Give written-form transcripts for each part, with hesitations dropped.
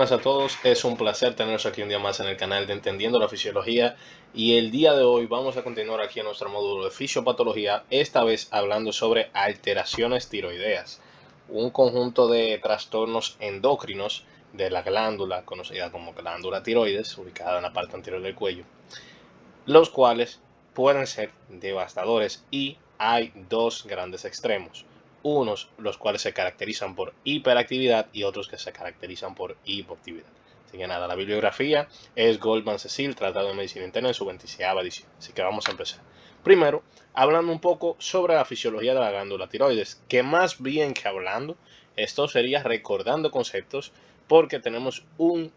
buenas a todos, es un placer teneros aquí un día más en el canal de Entendiendo la Fisiología y el día de hoy vamos a continuar aquí en nuestro módulo de fisiopatología, esta vez hablando sobre alteraciones tiroideas, un conjunto de trastornos endocrinos de la glándula conocida como glándula tiroides, ubicada en la parte anterior del cuello, los cuales pueden ser devastadores y hay dos grandes extremos. Unos los cuales se caracterizan por hiperactividad y otros que se caracterizan por hipoactividad. Así que nada, la bibliografía es Goldman Cecil, Tratado de Medicina Interna en su 26ª edición. Así que vamos a empezar. Primero, hablando un poco sobre la fisiología de la glándula tiroides, que más bien que hablando, esto sería recordando conceptos, porque tenemos un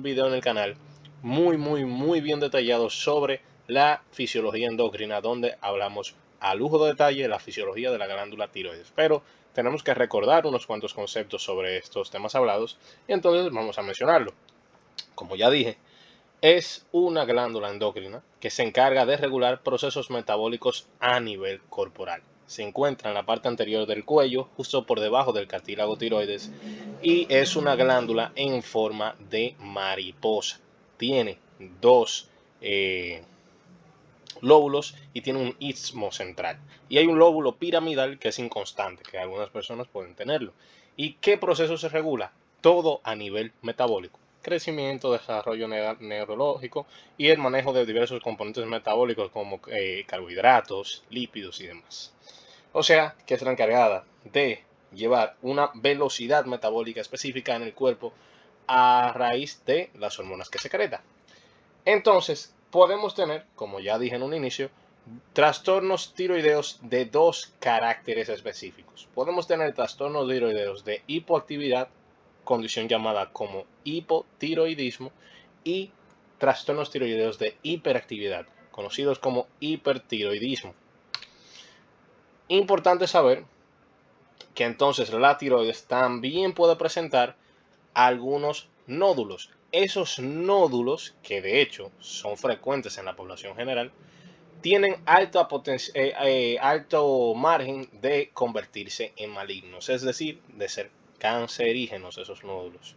video en el canal muy bien detallado sobre la fisiología endocrina, donde hablamos a lujo de detalle la fisiología de la glándula tiroides. Pero tenemos que recordar unos cuantos conceptos sobre estos temas hablados y entonces vamos a mencionarlo. Como ya dije, es una glándula endocrina que se encarga de regular procesos metabólicos a nivel corporal. Se encuentra en la parte anterior del cuello, justo por debajo del cartílago tiroides, y es una glándula en forma de mariposa. Tiene dos lóbulos y tiene un istmo central. Y hay un lóbulo piramidal que es inconstante, que algunas personas pueden tenerlo. ¿Y qué proceso se regula? Todo a nivel metabólico. Crecimiento, desarrollo neurológico y el manejo de diversos componentes metabólicos como carbohidratos, lípidos y demás. O sea, que es la encargada de llevar una velocidad metabólica específica en el cuerpo a raíz de las hormonas que secreta. Entonces, podemos tener, como ya dije en un inicio, trastornos tiroideos de dos caracteres específicos. Podemos tener trastornos tiroideos de hipoactividad, condición llamada como hipotiroidismo, y trastornos tiroideos de hiperactividad, conocidos como hipertiroidismo. Importante saber que entonces la tiroides también puede presentar algunos nódulos. Esos nódulos, que de hecho son frecuentes en la población general, tienen alto margen de convertirse en malignos, es decir, de ser cancerígenos esos nódulos.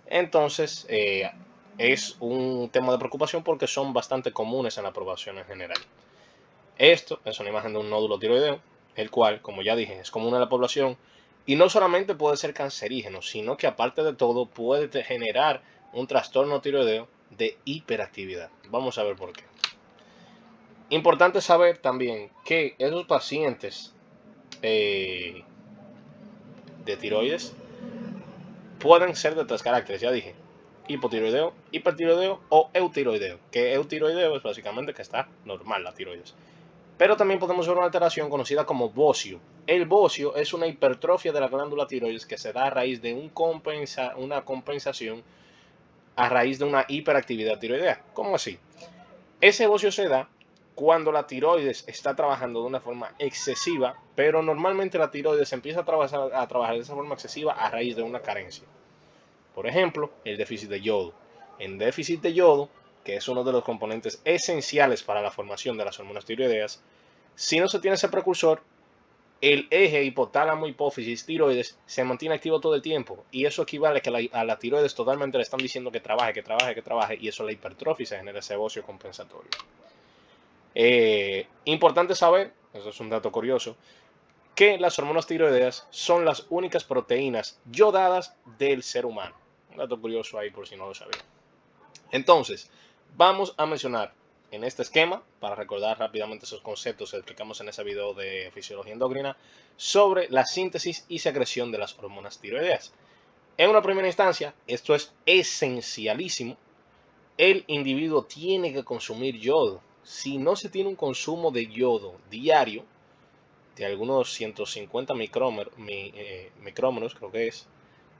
Entonces, es un tema de preocupación porque son bastante comunes en la población en general. Esto es una imagen de un nódulo tiroideo, el cual, como ya dije, es común en la población y no solamente puede ser cancerígeno, sino que aparte de todo puede generar un trastorno tiroideo de hiperactividad. Vamos a ver por qué. Importante saber también que esos pacientes de tiroides pueden ser de tres caracteres, ya dije, hipotiroideo, hipertiroideo o eutiroideo, que eutiroideo es básicamente que está normal la tiroides. Pero también podemos ver una alteración conocida como bocio. El bocio es una hipertrofia de la glándula tiroides que se da a raíz de una compensación a raíz de una hiperactividad tiroidea. ¿Cómo así? Ese bocio se da cuando la tiroides está trabajando de una forma excesiva, pero normalmente la tiroides empieza a trabajar de esa forma excesiva a raíz de una carencia. Por ejemplo, el déficit de yodo. En déficit de yodo, que es uno de los componentes esenciales para la formación de las hormonas tiroideas, si no se tiene ese precursor, el eje hipotálamo-hipófisis tiroides se mantiene activo todo el tiempo y eso equivale a que a la tiroides totalmente le están diciendo que trabaje y eso la hipertrofia se genera ese bocio compensatorio. Importante saber, eso es un dato curioso, que las hormonas tiroideas son las únicas proteínas yodadas del ser humano. Un dato curioso ahí por si no lo sabía. Entonces, vamos a mencionar en este esquema, para recordar rápidamente esos conceptos que explicamos en ese video de fisiología endocrina, sobre la síntesis y secreción de las hormonas tiroideas. En una primera instancia, esto es esencialísimo, el individuo tiene que consumir yodo. Si no se tiene un consumo de yodo diario, de algunos 150 micrómetros, creo que es,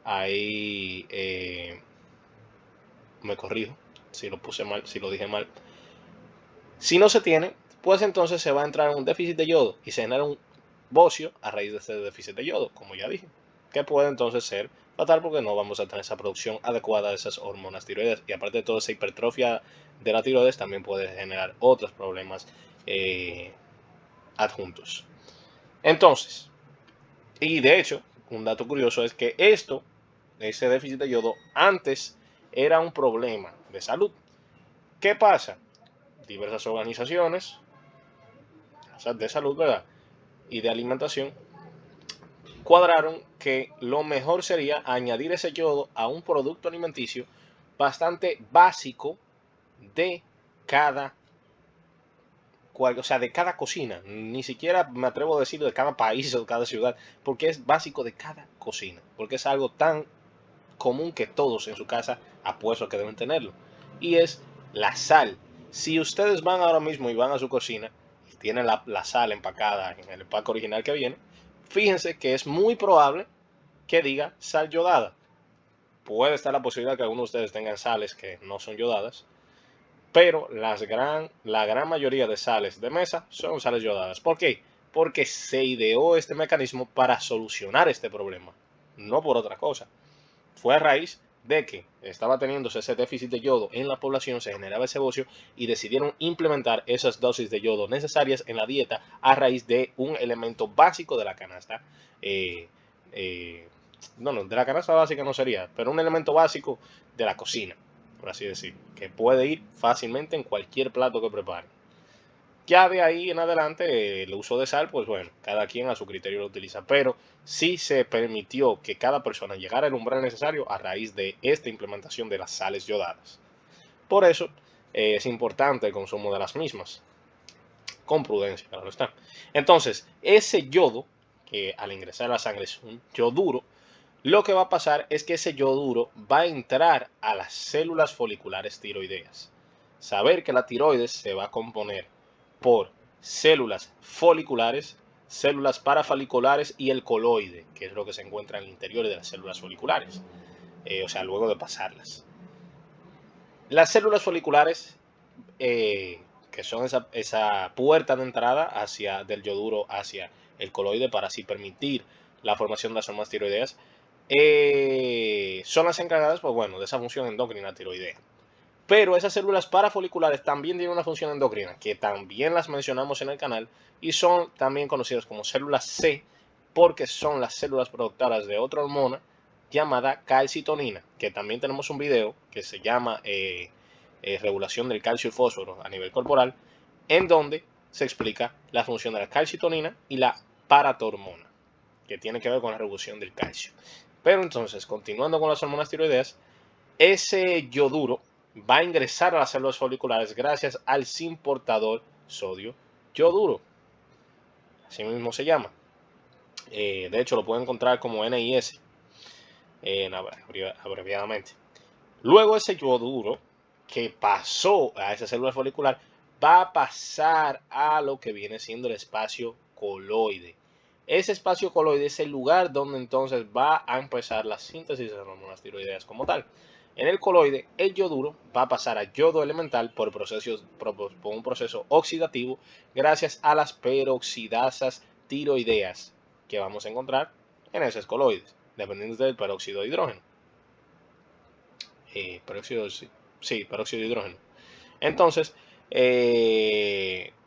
ahí me corrijo si lo puse mal, si lo dije mal. Si no se tiene, pues entonces se va a entrar en un déficit de yodo y se genera un bocio a raíz de ese déficit de yodo, como ya dije, que puede entonces ser fatal porque no vamos a tener esa producción adecuada de esas hormonas tiroides y aparte de toda esa hipertrofia de la tiroides también puede generar otros problemas adjuntos. Entonces, y de hecho, un dato curioso es que esto ese déficit de yodo antes era un problema de salud. ¿Qué pasa? Diversas organizaciones de salud, ¿verdad? Y de alimentación cuadraron que lo mejor sería añadir ese yodo a un producto alimenticio bastante básico de cada o sea, de cada cocina. Ni siquiera me atrevo a decir de cada país o de cada ciudad, porque es básico de cada cocina, porque es algo tan común que todos en su casa apuesto que deben tenerlo. Y es la sal. Si ustedes van ahora mismo y van a su cocina y tienen la sal empacada en el empaque original que viene, fíjense que es muy probable que diga sal yodada. Puede estar la posibilidad que algunos de ustedes tengan sales que no son yodadas, pero la gran mayoría de sales de mesa son sales yodadas. ¿Por qué? Porque se ideó este mecanismo para solucionar este problema, no por otra cosa. Fue a raíz de que estaba teniéndose ese déficit de yodo en la población, se generaba ese bocio y decidieron implementar esas dosis de yodo necesarias en la dieta a raíz de un elemento básico de la canasta. De la canasta básica no sería, pero un elemento básico de la cocina, por así decir, que puede ir fácilmente en cualquier plato que preparen. Ya de ahí en adelante, el uso de sal, pues bueno, cada quien a su criterio lo utiliza, pero sí se permitió que cada persona llegara al umbral necesario a raíz de esta implementación de las sales yodadas. Por eso es importante el consumo de las mismas, con prudencia, claro está. Entonces, ese yodo, que al ingresar a la sangre es un yoduro, lo que va a pasar es que ese yoduro va a entrar a las células foliculares tiroideas. Saber que la tiroides se va a componer por células foliculares, células parafoliculares y el coloide, que es lo que se encuentra en el interior de las células foliculares, o sea, luego de pasarlas. Las células foliculares, que son esa puerta de entrada del yoduro hacia el coloide para así permitir la formación de las hormonas tiroideas, son las encargadas, pues bueno, de esa función endocrina tiroidea. Pero esas células parafoliculares también tienen una función endocrina, que también las mencionamos en el canal, y son también conocidas como células C, porque son las células productoras de otra hormona llamada calcitonina, que también tenemos un video que se llama regulación del calcio y fósforo a nivel corporal, en donde se explica la función de la calcitonina y la paratormona, que tiene que ver con la regulación del calcio. Pero entonces, continuando con las hormonas tiroideas, ese yoduro va a ingresar a las células foliculares gracias al zinc portador sodio yoduro. Así mismo se llama. De hecho, lo pueden encontrar como NIS, abreviadamente. Luego ese yoduro que pasó a esa célula folicular va a pasar a lo que viene siendo el espacio coloide. Ese espacio coloide es el lugar donde entonces va a empezar la síntesis de las hormonas tiroideas como tal. En el coloide, el yoduro va a pasar a yodo elemental por un proceso oxidativo gracias a las peroxidasas tiroideas que vamos a encontrar en esos coloides, dependiendo del peróxido de hidrógeno. Peróxido de hidrógeno. Entonces,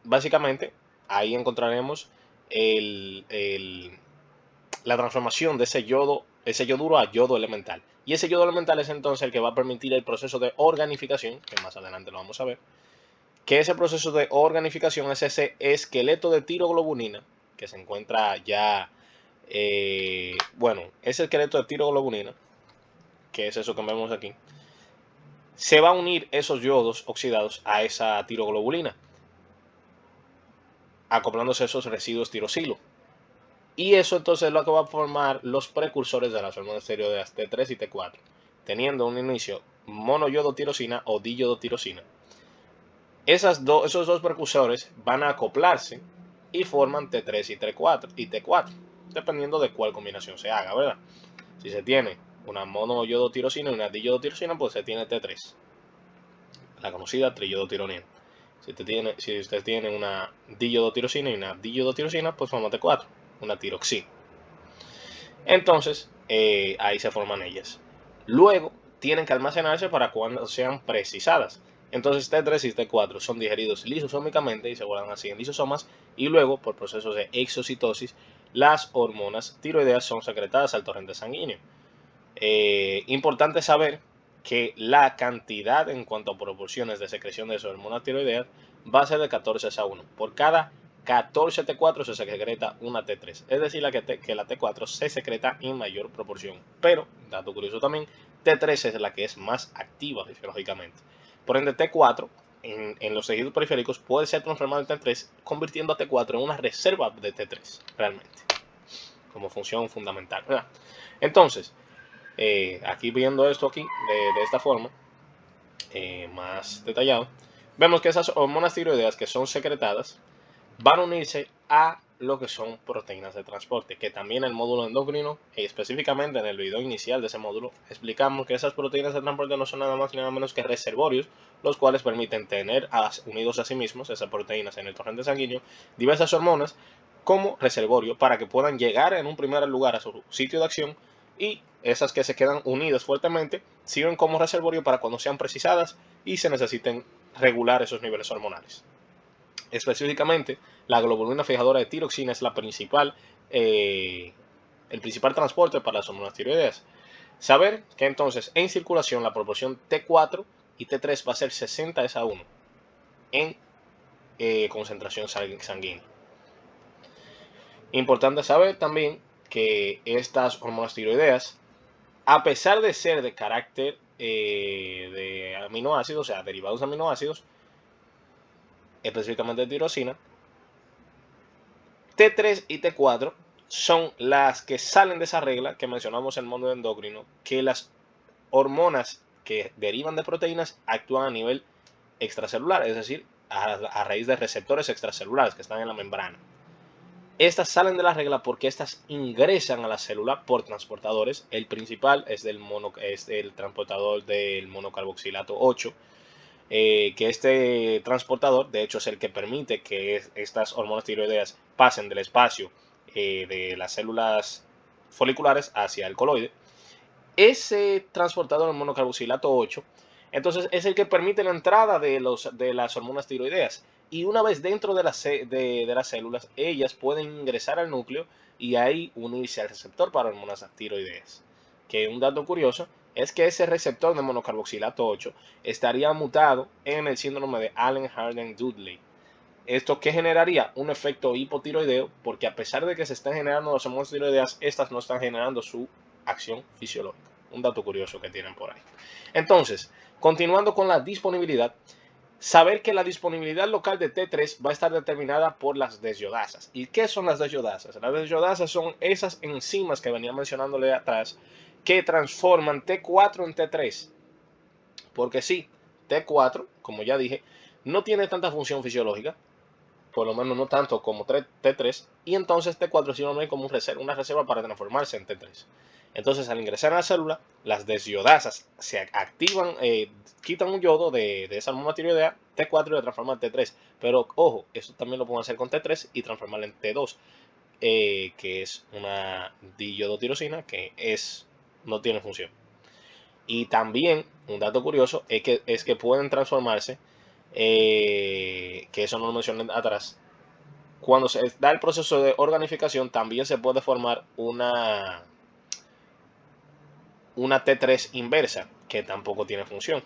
básicamente, ahí encontraremos la transformación de ese yoduro a yodo elemental. Y ese yodo elemental es entonces el que va a permitir el proceso de organificación, que más adelante lo vamos a ver, que ese proceso de organificación es ese esqueleto de tiroglobulina, que se encuentra ya, ese esqueleto de tiroglobulina, que es eso que vemos aquí, se va a unir esos yodos oxidados a esa tiroglobulina, acoplándose esos residuos tirosilo. Y eso entonces es lo que va a formar los precursores de las hormonas tiroideas T3 y T4, teniendo un inicio monoyodotirosina o diyodotirosina. Esos dos precursores van a acoplarse y forman T3 y T4, dependiendo de cuál combinación se haga, ¿verdad? Si se tiene una monoyodotirosina y una diyodotirosina, pues se tiene T3, la conocida triyodotironina. Si usted tiene una diyodotirosina y una diyodotirosina, pues forma T4, una tiroxina. Entonces, ahí se forman ellas. Luego, tienen que almacenarse para cuando sean precisadas. Entonces, T3 y T4 son digeridos lisosómicamente y se guardan así en lisosomas. Y luego, por procesos de exocitosis, las hormonas tiroideas son secretadas al torrente sanguíneo. Importante saber que la cantidad en cuanto a proporciones de secreción de esas hormonas tiroideas va a ser de 14:1. Por cada 14 T4 se secreta una T3. Es decir, que la T4 se secreta en mayor proporción. Pero, dato curioso también, T3 es la que es más activa fisiológicamente. Por ende, T4 en los tejidos periféricos puede ser transformado en T3, convirtiendo a T4 en una reserva de T3, realmente, como función fundamental, ¿verdad? Entonces, aquí viendo esto aquí de esta forma, más detallado, vemos que esas hormonas tiroideas que son secretadas van a unirse a lo que son proteínas de transporte, que también el módulo endocrino, específicamente en el video inicial de ese módulo, explicamos que esas proteínas de transporte no son nada más ni nada menos que reservorios, los cuales permiten tener unidos a sí mismos, esas proteínas en el torrente sanguíneo, diversas hormonas como reservorio para que puedan llegar en un primer lugar a su sitio de acción, y esas que se quedan unidas fuertemente sirven como reservorio para cuando sean precisadas y se necesiten regular esos niveles hormonales. Específicamente, la globulina fijadora de tiroxina es el principal transporte para las hormonas tiroideas. Saber que entonces en circulación la proporción T4 y T3 va a ser 60:1 en concentración sanguínea. Importante saber también que estas hormonas tiroideas, a pesar de ser de carácter de aminoácidos, o sea, derivados de aminoácidos, específicamente de tirosina, T3 y T4 son las que salen de esa regla que mencionamos en el mundo endocrino, que las hormonas que derivan de proteínas actúan a nivel extracelular, es decir, a raíz de receptores extracelulares que están en la membrana. Estas salen de la regla porque estas ingresan a la célula por transportadores. El principal es el transportador del monocarboxilato 8, que este transportador, de hecho, es el que permite que estas hormonas tiroideas pasen del espacio de las células foliculares hacia el coloide. Ese transportador, el monocarboxilato 8, entonces es el que permite la entrada de las hormonas tiroideas. Y una vez dentro de las células, ellas pueden ingresar al núcleo y ahí unirse al receptor para hormonas tiroideas. Que un dato curioso es que ese receptor de monocarboxilato 8 estaría mutado en el síndrome de Allen-Harden-Dudley. ¿Esto qué generaría? Un efecto hipotiroideo, porque a pesar de que se están generando las hormonas tiroideas, estas no están generando su acción fisiológica. Un dato curioso que tienen por ahí. Entonces, continuando con la disponibilidad, saber que la disponibilidad local de T3 va a estar determinada por las desyodasas. ¿Y qué son las desyodasas? Las desyodasas son esas enzimas que venía mencionándole atrás, que transforman T4 en T3. Porque sí, T4, como ya dije, no tiene tanta función fisiológica, por lo menos no tanto como T3, y entonces T4 sirve como una reserva para transformarse en T3. Entonces, al ingresar a la célula, las desyodasas se activan, quitan un yodo de esa hormona tiroidea, T4, y la transforman en T3. Pero ojo, eso también lo pueden hacer con T3 y transformarla en T2, que es una diyodotirosina que no tiene función. Y también, un dato curioso, es que pueden transformarse, que eso no lo mencioné atrás, cuando se da el proceso de organificación, también se puede formar una T3 inversa, que tampoco tiene función.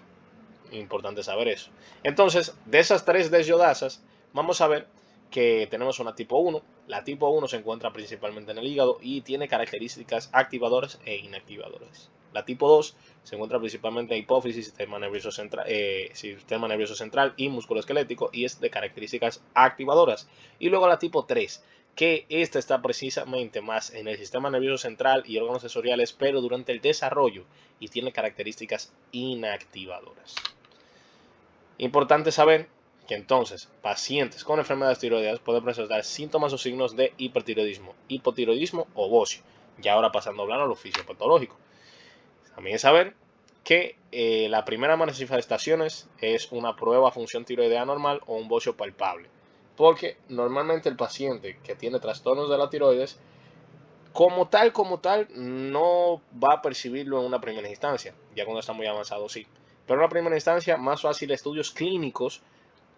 Importante saber eso. Entonces, de esas tres desyodasas, vamos a ver que tenemos una tipo 1. La tipo 1 se encuentra principalmente en el hígado y tiene características activadoras e inactivadoras. La tipo 2 se encuentra principalmente en hipófisis, sistema nervioso central y músculo esquelético, y es de características activadoras. Y luego la tipo 3, que esta está precisamente más en el sistema nervioso central y órganos sensoriales, pero durante el desarrollo, y tiene características inactivadoras. Importante saber que entonces pacientes con enfermedades tiroideas pueden presentar síntomas o signos de hipertiroidismo, hipotiroidismo o bocio. Y ahora pasando a hablar a lo fisiopatológico. También saber que la primera manifestaciones es una prueba de función tiroidea normal o un bocio palpable. Porque normalmente el paciente que tiene trastornos de la tiroides, como tal, no va a percibirlo en una primera instancia. Ya cuando está muy avanzado, sí. Pero en una primera instancia, más fácil estudios clínicos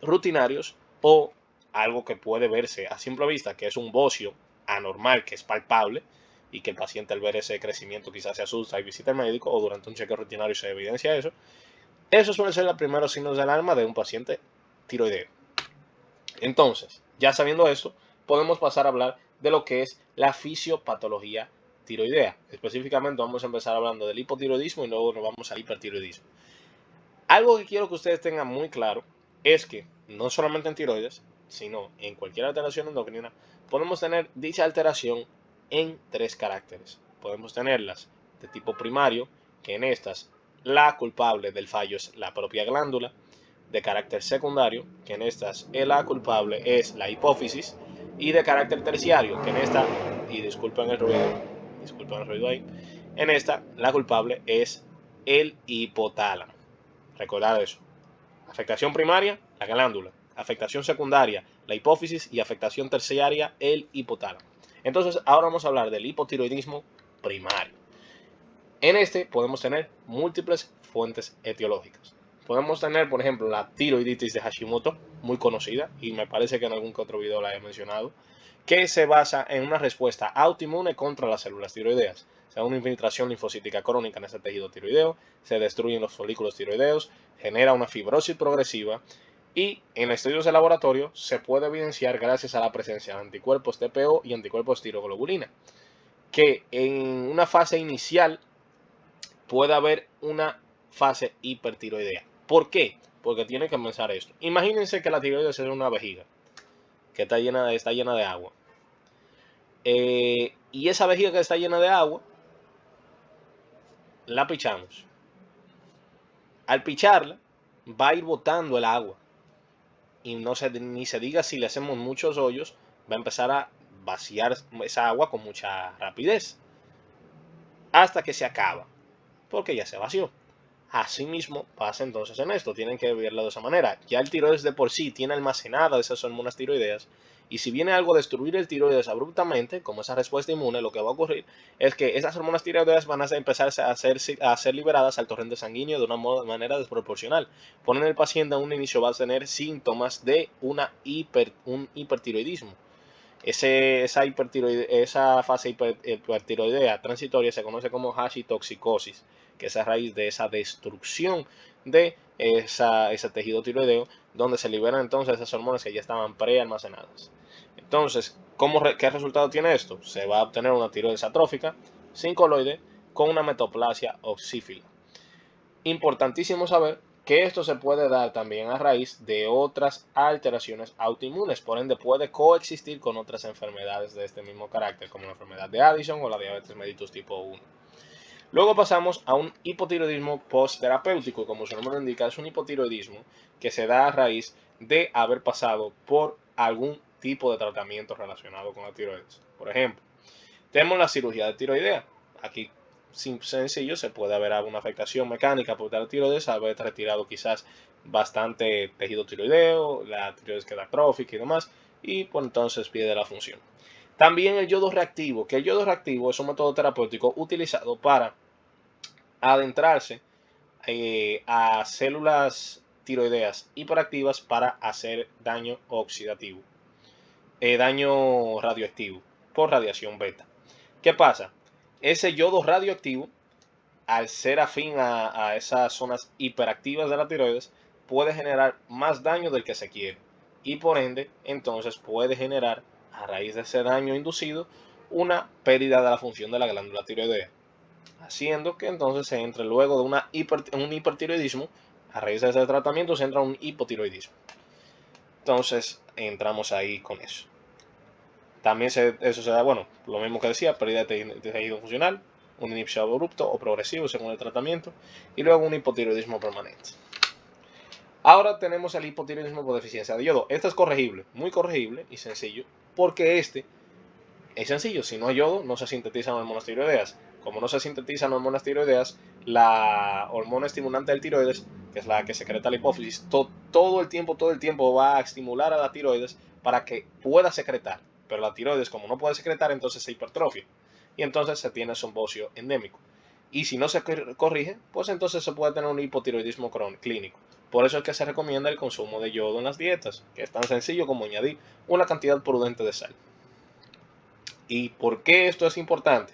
rutinarios o algo que puede verse a simple vista, que es un bocio anormal, que es palpable, y que el paciente al ver ese crecimiento quizás se asusta y visita al médico, o durante un chequeo rutinario se evidencia eso. Esos suelen ser los primeros signos de alarma de un paciente tiroideo. Entonces, ya sabiendo esto, podemos pasar a hablar de lo que es la fisiopatología tiroidea. Específicamente vamos a empezar hablando del hipotiroidismo y luego nos vamos al hipertiroidismo. Algo que quiero que ustedes tengan muy claro es que no solamente en tiroides, sino en cualquier alteración endocrina, podemos tener dicha alteración en tres caracteres. Podemos tenerlas de tipo primario, que en estas la culpable del fallo es la propia glándula; de carácter secundario, que en estas la culpable es la hipófisis; y de carácter terciario, que en esta, y disculpen el ruido ahí, en esta la culpable es el hipotálamo. Recordad eso. Afectación primaria, la glándula. Afectación secundaria, la hipófisis. Y afectación terciaria, el hipotálamo. Entonces, ahora vamos a hablar del hipotiroidismo primario. En este podemos tener múltiples fuentes etiológicas. Podemos tener, por ejemplo, la tiroiditis de Hashimoto, muy conocida, y me parece que en algún que otro video la he mencionado, que se basa en una respuesta autoinmune contra las células tiroideas. O sea, una infiltración linfocítica crónica en ese tejido tiroideo, se destruyen los folículos tiroideos, genera una fibrosis progresiva, y en estudios de laboratorio se puede evidenciar gracias a la presencia de anticuerpos TPO y anticuerpos tiroglobulina, que en una fase inicial puede haber una fase hipertiroidea. ¿Por qué? Porque tienen que pensar esto. Imagínense que la tiroides es una vejiga que está llena de agua. Y esa vejiga que está llena de agua, la pichamos. Al picharla, va a ir botando el agua. Y ni se diga si le hacemos muchos hoyos, va a empezar a vaciar esa agua con mucha rapidez. Hasta que se acaba. Porque ya se vació. Asimismo pasa entonces en esto, tienen que verlo de esa manera. Ya el tiroides de por sí tiene almacenadas esas hormonas tiroideas, y si viene algo a destruir el tiroides abruptamente, como esa respuesta inmune, lo que va a ocurrir es que esas hormonas tiroideas van a empezar a ser liberadas al torrente sanguíneo de una manera desproporcional. Ponen al paciente a un inicio va a tener síntomas de un hipertiroidismo. Esa fase hipertiroidea transitoria se conoce como hashitoxicosis, que es a raíz de esa destrucción de ese tejido tiroideo, donde se liberan entonces esas hormonas que ya estaban prealmacenadas. Entonces, ¿qué resultado tiene esto? Se va a obtener una tiroides atrófica, sin coloide, con una metaplasia oxífila. Importantísimo saber que esto se puede dar también a raíz de otras alteraciones autoinmunes, por ende puede coexistir con otras enfermedades de este mismo carácter, como la enfermedad de Addison o la diabetes mellitus tipo 1. Luego pasamos a un hipotiroidismo postterapéutico, y como su nombre lo indica, es un hipotiroidismo que se da a raíz de haber pasado por algún tipo de tratamiento relacionado con la tiroides. Por ejemplo, tenemos la cirugía de tiroidea. Aquí, sencillo, se puede haber alguna afectación mecánica por la tiroides, haber retirado quizás bastante tejido tiroideo, la tiroides queda atrófica y demás, y pues entonces pierde la función. También el yodo reactivo, que el yodo reactivo es un método terapéutico utilizado para adentrarse a células tiroideas hiperactivas para hacer daño oxidativo, daño radioactivo por radiación beta. ¿Qué pasa? Ese yodo radioactivo, al ser afín a esas zonas hiperactivas de la tiroides, puede generar más daño del que se quiere, y por ende entonces puede generar, a raíz de ese daño inducido, una pérdida de la función de la glándula tiroidea, haciendo que entonces se entre luego de un hipertiroidismo. A raíz de ese tratamiento se entra un hipotiroidismo. Entonces entramos ahí con eso. También eso se da, bueno, lo mismo que decía, pérdida de tejido funcional, un inicio abrupto o progresivo según el tratamiento, y luego un hipotiroidismo permanente. Ahora tenemos el hipotiroidismo por deficiencia de yodo. Este es corregible, muy corregible y sencillo, porque este es sencillo. Si no hay yodo, no se sintetizan hormonas tiroideas. Como no se sintetizan hormonas tiroideas, la hormona estimulante del tiroides, que es la que secreta la hipófisis, todo el tiempo va a estimular a la tiroides para que pueda secretar. Pero la tiroides, como no puede secretar, entonces se hipertrofia. Y entonces se tiene sombocio endémico. Y si no se corrige, pues entonces se puede tener un hipotiroidismo clínico. Por eso es que se recomienda el consumo de yodo en las dietas, que es tan sencillo como añadir una cantidad prudente de sal. ¿Y por qué esto es importante?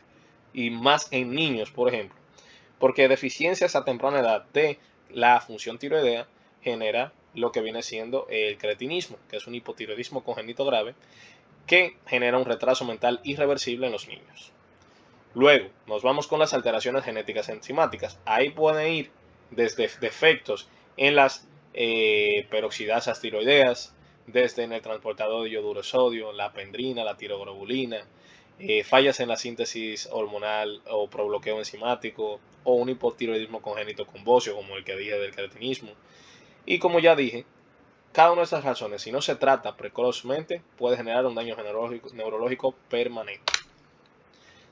y más en niños, por ejemplo, porque deficiencias a temprana edad de la función tiroidea genera lo que viene siendo el cretinismo, que es un hipotiroidismo congénito grave, que genera un retraso mental irreversible en los niños. Luego, nos vamos con las alteraciones genéticas enzimáticas. Ahí pueden ir desde defectos en las peroxidasas tiroideas, desde en el transportador de yoduro de sodio, la pendrina, la tiroglobulina, fallas en la síntesis hormonal o probloqueo enzimático, o un hipotiroidismo congénito convosio, como el que dije del cretinismo. Y como ya dije, cada una de estas razones, si no se trata precozmente, puede generar un daño neurológico permanente.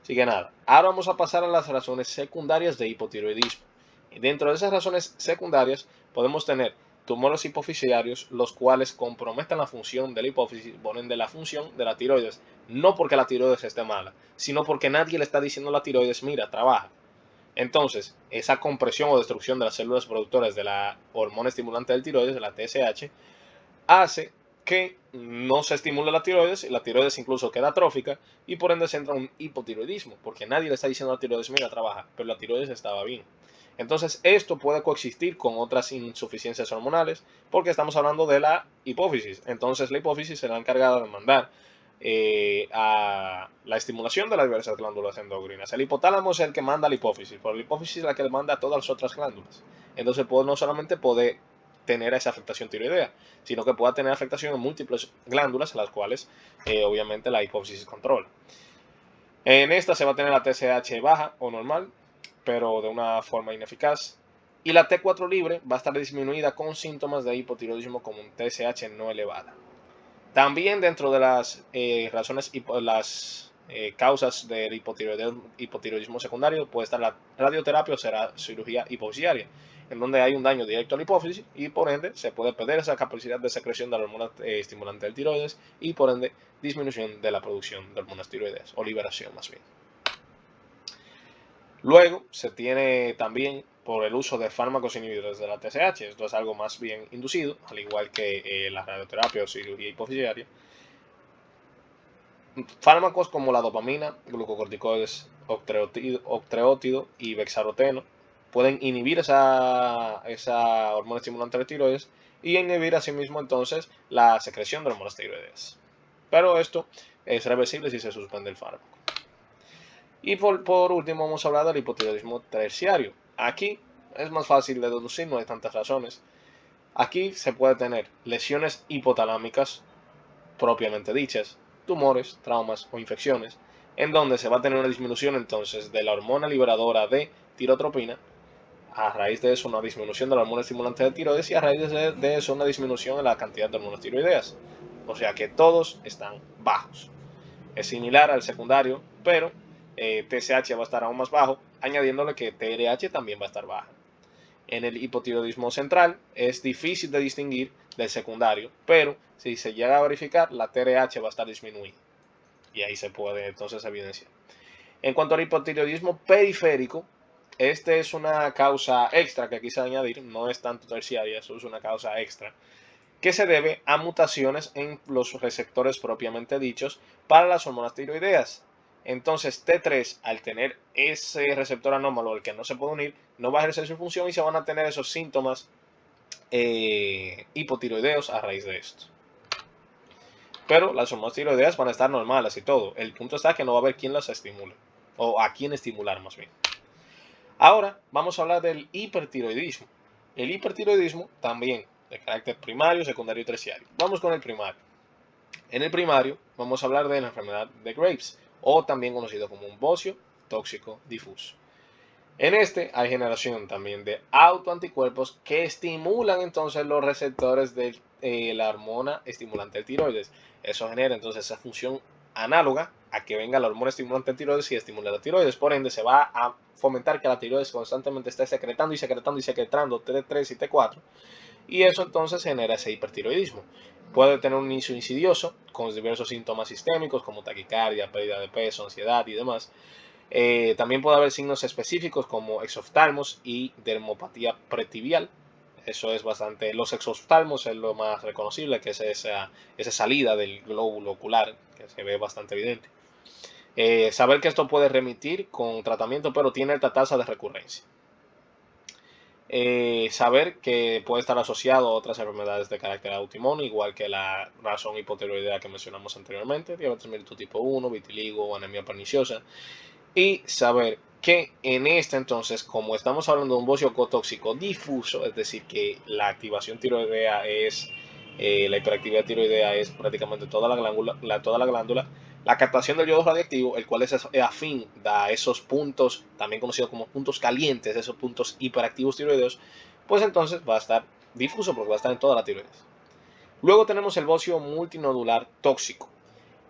Así que nada, ahora vamos a pasar a las razones secundarias de hipotiroidismo. Y dentro de esas razones secundarias podemos tener tumores hipofisiarios, los cuales comprometen la función de la hipófisis, ponen de la función de la tiroides, no porque la tiroides esté mala, sino porque nadie le está diciendo a la tiroides, mira, trabaja. Entonces, esa compresión o destrucción de las células productoras de la hormona estimulante del tiroides, de la TSH, hace que no se estimule la tiroides, y la tiroides incluso queda atrófica, y por ende se entra un hipotiroidismo, porque nadie le está diciendo a la tiroides, mira, trabaja, pero la tiroides estaba bien. Entonces, esto puede coexistir con otras insuficiencias hormonales, porque estamos hablando de la hipófisis. Entonces, la hipófisis será encargada de mandar a la estimulación de las diversas glándulas endocrinas. El hipotálamo es el que manda a la hipófisis, pero la hipófisis es la que manda a todas las otras glándulas. Entonces, no solamente puede tener esa afectación tiroidea, sino que pueda tener afectación en múltiples glándulas, a las cuales obviamente la hipófisis controla. En esta se va a tener la TSH baja o normal, pero de una forma ineficaz. Y la T4 libre va a estar disminuida con síntomas de hipotiroidismo como un TSH no elevada. También dentro de las razones, las causas del hipotiroidismo secundario puede estar la radioterapia o será cirugía hipofisiaria, en donde hay un daño directo a la hipófisis y por ende se puede perder esa capacidad de secreción de la hormona estimulante del tiroides y por ende disminución de la producción de hormonas tiroideas o liberación más bien. Luego se tiene también por el uso de fármacos inhibidores de la TSH, esto es algo más bien inducido, al igual que la radioterapia o cirugía hipofisiaria. Fármacos como la dopamina, glucocorticoides, octreótido y bexaroteno pueden inhibir esa hormona estimulante de tiroides y inhibir asimismo entonces la secreción de hormonas tiroideas. Pero esto es reversible si se suspende el fármaco. Y por último vamos a hablar del hipotiroidismo terciario. Aquí es más fácil de deducir, no hay tantas razones. Aquí se puede tener lesiones hipotalámicas propiamente dichas, tumores, traumas o infecciones, en donde se va a tener una disminución entonces de la hormona liberadora de tirotropina, a raíz de eso una disminución de la hormona estimulante de tiroides y a raíz de eso una disminución en la cantidad de hormonas tiroideas. O sea que todos están bajos. Es similar al secundario, pero TSH va a estar aún más bajo, añadiéndole que TRH también va a estar baja. En el hipotiroidismo central es difícil de distinguir del secundario, pero si se llega a verificar, la TRH va a estar disminuida. Y ahí se puede entonces evidenciar. En cuanto al hipotiroidismo periférico, este es una causa extra que quise añadir, no es tanto terciaria, eso es una causa extra, que se debe a mutaciones en los receptores propiamente dichos para las hormonas tiroideas. Entonces T3, al tener ese receptor anómalo al que no se puede unir, no va a ejercer su función y se van a tener esos síntomas hipotiroideos a raíz de esto. Pero las hormonas tiroideas van a estar normales y todo. El punto está que no va a haber quien las estimule, o a quién estimular más bien. Ahora vamos a hablar del hipertiroidismo. El hipertiroidismo también de carácter primario, secundario y terciario. Vamos con el primario. En el primario vamos a hablar de la enfermedad de Graves, o también conocido como un bocio tóxico difuso. En este hay generación también de autoanticuerpos que estimulan entonces los receptores de la hormona estimulante del tiroides. Eso genera entonces esa función análoga a que venga la hormona estimulante del tiroides y estimule la tiroides. Por ende, se va a fomentar que la tiroides constantemente esté secretando y secretando y secretando T3 y T4. Y eso entonces genera ese hipertiroidismo. Puede tener un inicio insidioso con diversos síntomas sistémicos como taquicardia, pérdida de peso, ansiedad y demás. También puede haber signos específicos como exoftalmos y dermopatía pretibial. Eso es bastante. Los exoftalmos es lo más reconocible, que es esa salida del glóbulo ocular, que se ve bastante evidente. Saber que esto puede remitir con tratamiento, pero tiene alta tasa de recurrencia. Saber que puede estar asociado a otras enfermedades de carácter autoinmune, igual que la razón hipotiroidea que mencionamos anteriormente, diabetes mellitus tipo 1, vitiligo o anemia perniciosa. Y saber que en este entonces, como estamos hablando de un bocio cotóxico difuso, es decir, que la activación tiroidea es, la hiperactividad tiroidea es prácticamente toda la glándula, la captación del yodo radiactivo, el cual es afín a esos puntos, también conocidos como puntos calientes, esos puntos hiperactivos tiroideos, pues entonces va a estar difuso porque va a estar en toda la tiroides. Luego tenemos el bocio multinodular tóxico.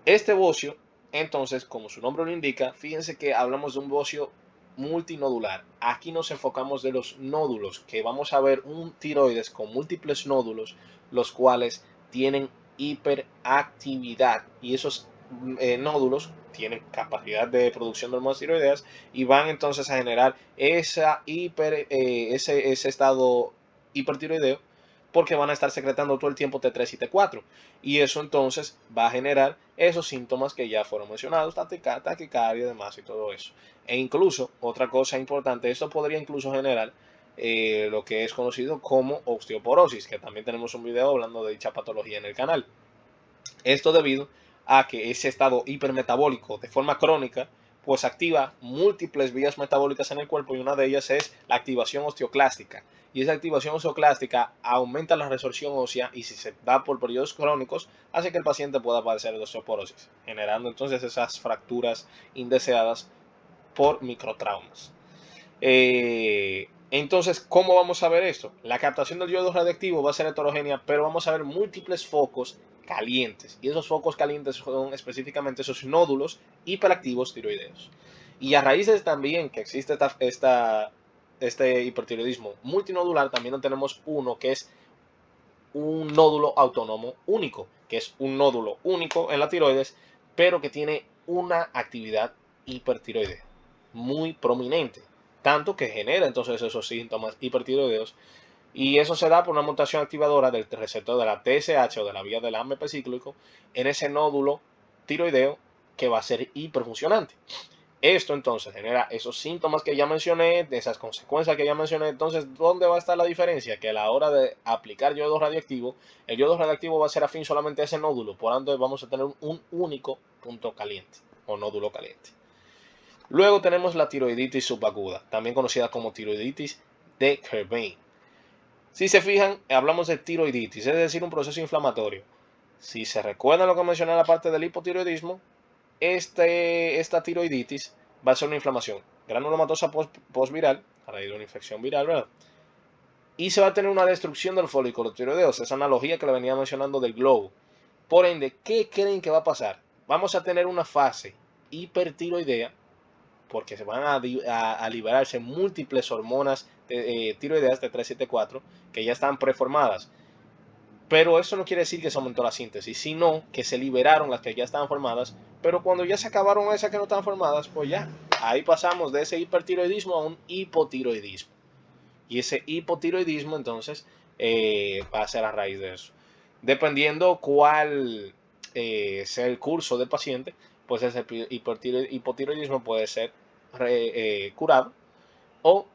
Este bocio, entonces, como su nombre lo indica, fíjense que hablamos de un bocio multinodular. Aquí nos enfocamos de los nódulos, que vamos a ver un tiroides con múltiples nódulos, los cuales tienen hiperactividad. Y esos nódulos tienen capacidad de producción de hormonas tiroideas y van entonces a generar ese estado hipertiroideo, porque van a estar secretando todo el tiempo T3 y T4. Y eso entonces va a generar esos síntomas que ya fueron mencionados, taquicardia y demás y todo eso. E incluso, otra cosa importante, esto podría incluso generar lo que es conocido como osteoporosis, que también tenemos un video hablando de dicha patología en el canal. Esto debido a que ese estado hipermetabólico de forma crónica pues activa múltiples vías metabólicas en el cuerpo, y una de ellas es la activación osteoclástica. Y esa activación osteoclástica aumenta la resorción ósea, y si se da por periodos crónicos hace que el paciente pueda padecer de osteoporosis, generando entonces esas fracturas indeseadas por microtraumas. Entonces, ¿cómo vamos a ver esto? La captación del yodo radiactivo va a ser heterogénea, pero vamos a ver múltiples focos calientes. Y esos focos calientes son específicamente esos nódulos hiperactivos tiroideos. Y a raíz de también que existe este hipertiroidismo multinodular, también tenemos uno que es un nódulo autónomo único, que es un nódulo único en la tiroides, pero que tiene una actividad hipertiroidea muy prominente, tanto que genera entonces esos síntomas hipertiroideos, y eso se da por una mutación activadora del receptor de la TSH o de la vía del AMP cíclico en ese nódulo tiroideo, que va a ser hiperfuncionante. Esto entonces genera esos síntomas que ya mencioné, de esas consecuencias que ya mencioné. Entonces, ¿dónde va a estar la diferencia? Que a la hora de aplicar yodo radiactivo, el yodo radiactivo va a ser afín solamente a ese nódulo, por lo tanto vamos a tener un único punto caliente o nódulo caliente. Luego tenemos la tiroiditis subaguda, también conocida como tiroiditis de Kerbein. Si se fijan, hablamos de tiroiditis, es decir, un proceso inflamatorio. Si se recuerdan lo que mencioné en la parte del hipotiroidismo, esta tiroiditis va a ser una inflamación granulomatosa postviral a raíz de una infección viral, ¿verdad? Y se va a tener una destrucción del folículo tiroideo, esa analogía que le venía mencionando del globo. Por ende, ¿qué creen que va a pasar? Vamos a tener una fase hipertiroidea, porque se van a liberarse múltiples hormonas tiroideas de 3 y T4 que ya están preformadas. Pero eso no quiere decir que se aumentó la síntesis, sino que se liberaron las que ya estaban formadas, pero cuando ya se acabaron esas que no estaban formadas, pues ya, ahí pasamos de ese hipertiroidismo a un hipotiroidismo. Y ese hipotiroidismo entonces va a ser a raíz de eso. Dependiendo cuál sea el curso del paciente, pues ese hipotiroidismo puede ser curado, o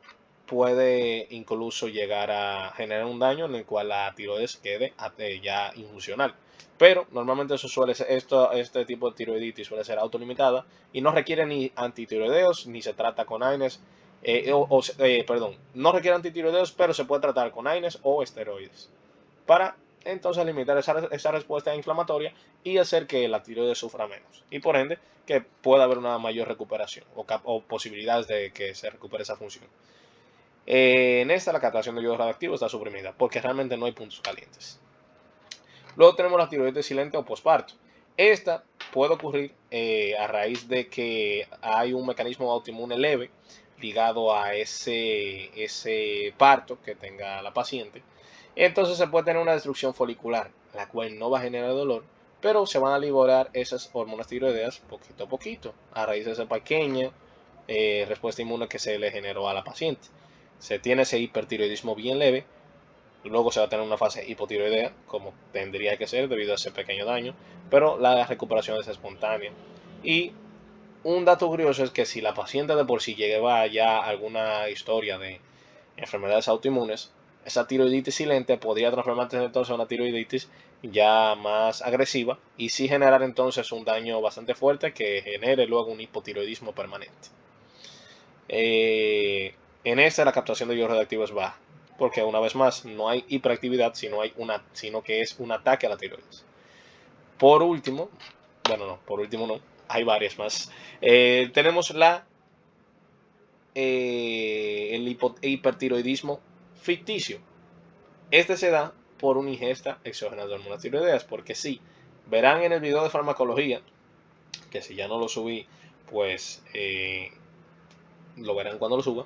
puede incluso llegar a generar un daño en el cual la tiroides quede ya infuncional. Pero normalmente eso suele ser, este tipo de tiroiditis suele ser autolimitada y no requiere ni antitiroideos, ni se trata con AINES, perdón, no requiere antitiroideos, pero se puede tratar con AINES o esteroides para entonces limitar esa respuesta inflamatoria y hacer que la tiroides sufra menos, y por ende que pueda haber una mayor recuperación o posibilidades de que se recupere esa función. En esta la captación de yodo radioactivo está suprimida porque realmente no hay puntos calientes. Luego tenemos la tiroides silente o posparto. Esta puede ocurrir a raíz de que hay un mecanismo autoinmune leve ligado a ese parto que tenga la paciente. Entonces se puede tener una destrucción folicular, la cual no va a generar dolor, pero se van a liberar esas hormonas tiroideas poquito a poquito a raíz de esa pequeña respuesta inmune que se le generó a la paciente. Se tiene ese hipertiroidismo bien leve, luego se va a tener una fase hipotiroidea, como tendría que ser debido a ese pequeño daño, pero la recuperación es espontánea. Y Un dato curioso es que si la paciente de por sí lleva ya alguna historia de enfermedades autoinmunes, esa tiroiditis silente podría transformarse entonces en una tiroiditis ya más agresiva y sí generar entonces un daño bastante fuerte que genere luego un hipotiroidismo permanente. En esta la captación de iodo radioactivo es baja, porque una vez más no hay hiperactividad, sino que es un ataque a la tiroides. Por último, bueno, no, por último no, hay varias más. Tenemos el hipertiroidismo ficticio. Este se da por una ingesta exógena de hormonas tiroideas, porque sí, verán en el video de farmacología, que si ya no lo subí, pues lo verán cuando lo suba,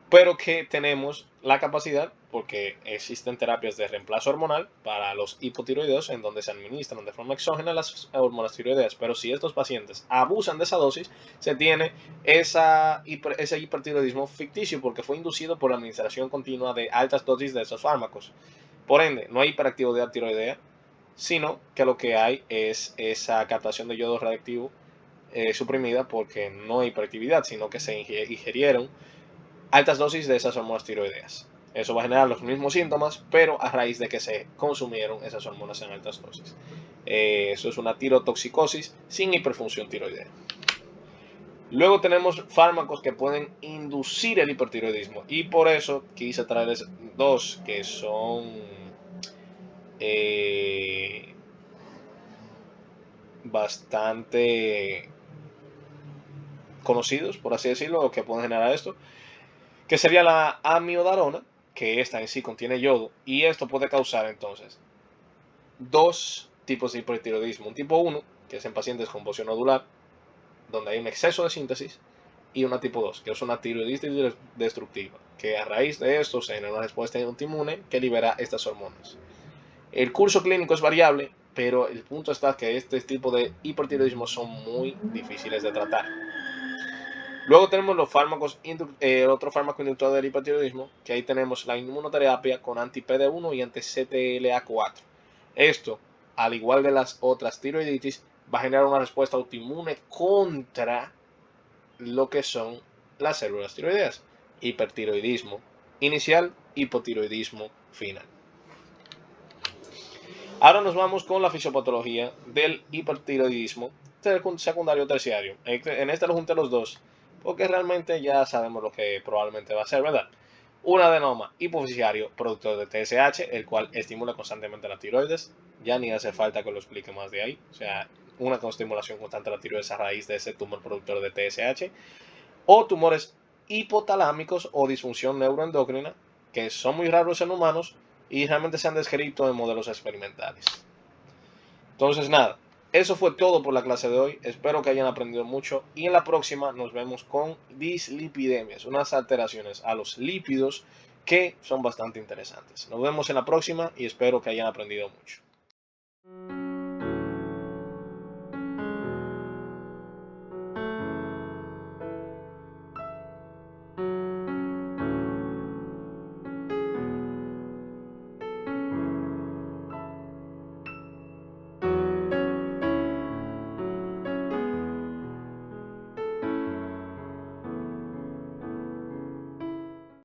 pero que tenemos la capacidad, porque existen terapias de reemplazo hormonal para los hipotiroideos en donde se administran de forma exógena las hormonas tiroideas, pero si estos pacientes abusan de esa dosis, se tiene ese hipertiroidismo ficticio porque fue inducido por la administración continua de altas dosis de esos fármacos. Por ende, no hay hiperactividad tiroidea, sino que lo que hay es esa captación de yodo radioactivo suprimida porque no hay hiperactividad, sino que se ingerieron altas dosis de esas hormonas tiroideas. Eso va a generar los mismos síntomas, pero a raíz de que se consumieron esas hormonas en altas dosis. Eso es una tirotoxicosis sin hiperfunción tiroidea. Luego tenemos fármacos que pueden inducir el hipertiroidismo y por eso quise traerles dos que son bastante conocidos, por así decirlo, que pueden generar esto, que sería la amiodarona, que esta en sí contiene yodo, y esto puede causar entonces dos tipos de hipertiroidismo. Un tipo 1, que es en pacientes con oposición nodular, donde hay un exceso de síntesis, y una tipo 2, que es una tiroiditis destructiva, que a raíz de esto se genera una respuesta autoinmune que libera estas hormonas. El curso clínico es variable, pero el punto está que este tipo de hipertiroidismo son muy difíciles de tratar. Luego tenemos los fármacos, otro fármaco inductor del hipertiroidismo, que ahí tenemos la inmunoterapia con anti-PD1 y anti-CTLA4. Esto, al igual que las otras tiroiditis, va a generar una respuesta autoinmune contra lo que son las células tiroideas. Hipertiroidismo inicial, hipotiroidismo final. Ahora nos vamos con la fisiopatología del hipertiroidismo secundario o terciario. En este lo junté los dos, porque realmente ya sabemos lo que probablemente va a ser, ¿verdad? Un adenoma hipofisiario productor de TSH, el cual estimula constantemente la tiroides. Ya ni hace falta que lo explique más de ahí. O sea, una estimulación constante de la tiroides a raíz de ese tumor productor de TSH. O tumores hipotalámicos o disfunción neuroendocrina, que son muy raros en humanos y realmente se han descrito en modelos experimentales. Entonces, nada, eso fue todo por la clase de hoy. Espero que hayan aprendido mucho y en la próxima nos vemos con dislipidemias, unas alteraciones a los lípidos que son bastante interesantes. Nos vemos en la próxima y espero que hayan aprendido mucho.